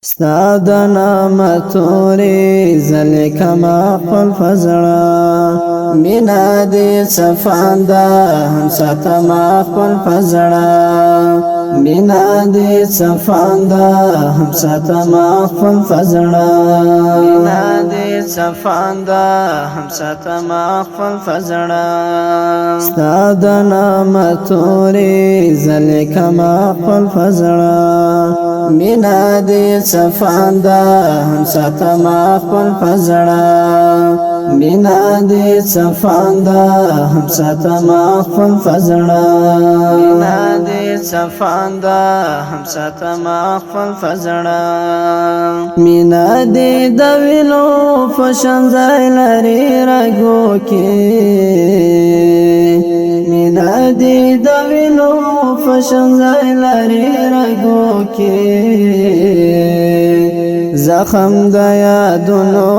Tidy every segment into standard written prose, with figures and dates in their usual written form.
ستا د نعمتوري زلي کما خپل فزړه مینا دې صفاندا هم ساتما خپل فزړه مینا دې صفاندا هم ساتما خپل فزړه مینا دې صفاندا هم ساتما خپل فزړه ستا د نعمتوري زلي کما خپل فزړه مینا دې صفاندا هم ساتما خپل فزړه مینا دې صفاندا هم ساتما خپل فزړه مینا دې صفاندا هم ساتما خپل فزړه مینا دې د وینو فشن ځای لري رګو کې مینا دې د وینو فشن ځای لري رګو کې زخم د یادونو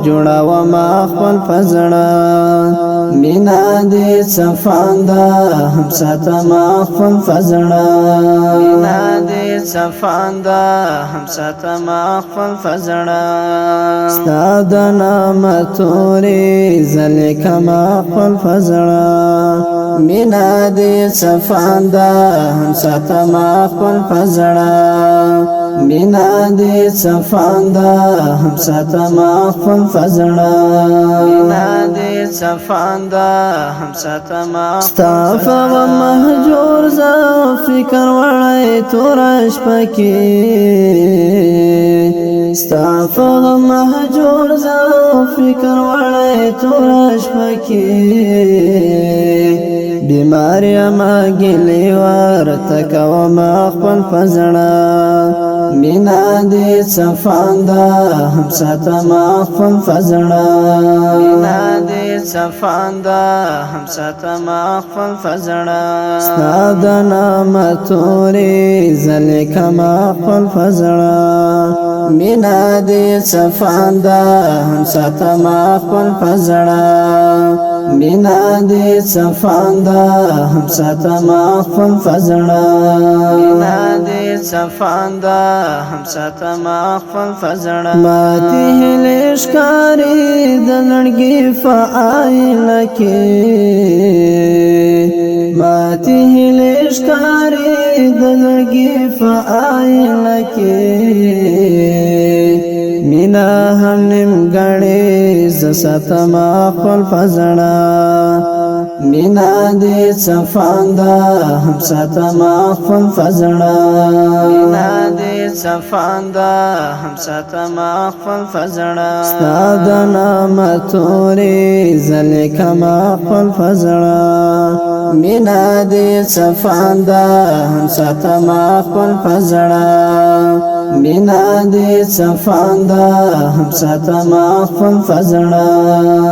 جوړاو ما خپل فزړه مینا دې صفاندا هم ساتما خپل فزړه مینا دې صفاندا هم ساتما خپل فزړه ستا د نعمتوري زلي کما خپل فزړه مینا دې صفاندا هم ساتما خپل فزړه مینا دې صفاندا هم ساتما خپل فزړه مینا دې صفاندا هم ساتما ستا فو مهجور ز فکر وړای تورش پکې ستا فو مهجور ز فکر وړای تورش پکې بیماری ما ګلی ورته کوم خپل فزړه مینا دې صفاندا هم ساتما خپل فزړه مینا دې صفاندا هم ساتما خپل فزړه ستا د نعمتوري زلي کما خپل فزړه مینا دې صفاندا هم ساتما خپل فزړه مینا دې صفاندا هم ساتما خپل فزړه مینا دې صفاندا هم ساتما خپل فزړه ماته هلشکاری د لړګي فعال کې ماته هلشکاری د لړګي فعال کې مینا هم نیم غړې ز ساتما خپل فزړه مینا دې صفاندا هم ساتما خپل فزړه مینا دې صفاندا هم ساتما خپل فزړه ستا د نعمتوري زلي کما خپل فزړه مینا دې صفاندا هم ساتما خپل فزړه مینا دې صفاندا هم ساتما خپل فزړه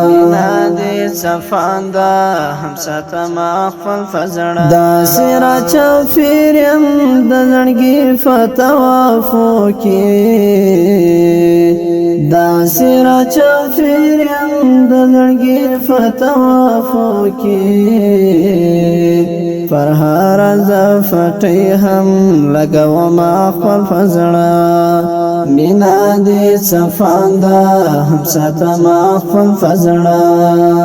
مینا دې صفاندا هم ساتما خپل فزړه دا سرا چفیرم د لړګي فتوافو کې دا سرا چفیرم د لړګي فتوافو کې فرهار زفتي هم لګو ما خپل فزړه مینا دې صفاندا هم ساتما خپل فزړه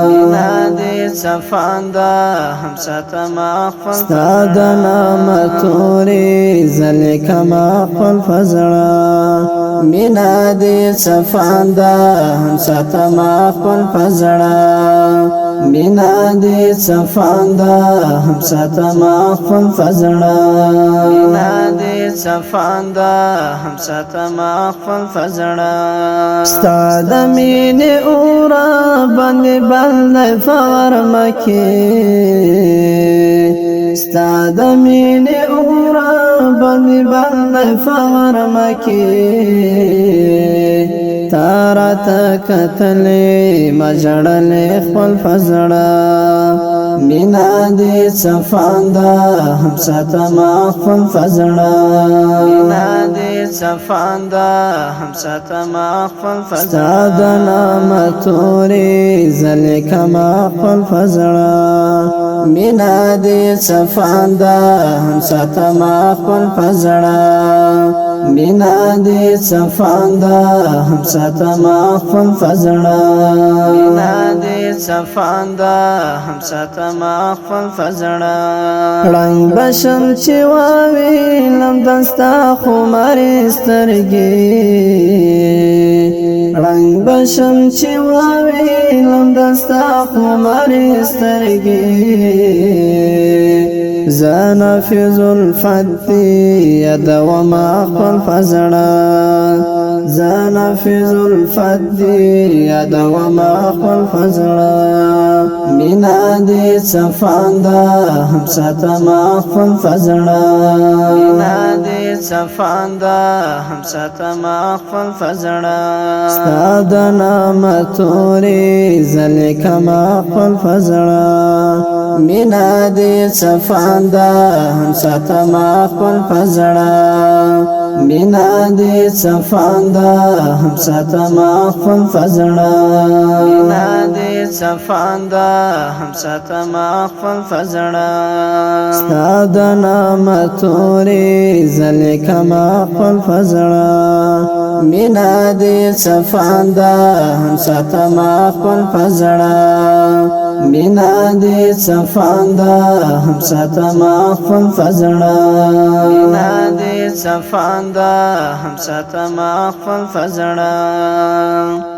مینا دې صفاندا هم ساتما خپل ستا د نعمتوري زلي کما خپل فزړه مینا دې صفاندا هم ساتما خپل فزړه مینا دې صفاندا هم ساتما خپل فزړه مینا دې صفاندا هم ساتما خپل فزړه ستا د مینې اور باندې بل فور مکه ستا د مینې اور باندې بل فور مکه تارا تکتلې مجړلې خپل فزړه مینا دې صفاندا هم ساتما خپل فزړه مینا دې صفاندا هم ساتما خپل فزړه ستا د نعمتوري زلي کما خپل فزړه مینا دې صفاندا هم ساتما خپل فزړه مینا دې صفاندا هم ساتما خپل فزړه مینا دې صفاندا هم ساتما خپل فزړه رنگ بشم چې واوي لم دستا خمار سترګې رنگ بشم چې واوي لم دستا خمار سترګې زنافذ الفتح يد وما خپل فزړه زنافذ الفتح يد وما خپل فزړه مینا دې صفاندا هم ساتما خپل فزړه مینا دې صفاندا هم ساتما خپل فزړه ستاد نعمتوري زلکما خپل فزړه مینا دې صفاندا هم ساتما خپل فزړه مینا دې صفاندا هم ساتما خپل فزړه مینا دې صفاندا هم ساتما خپل فزړه ستاد نعمتوري زلکما خپل فزړه مینا دې صفاندا هم ساتما خپل فزړه مینا دې صفاندا هم ساتما خپل فزړه مینا دې صفاندا هم ساتما خپل فزړه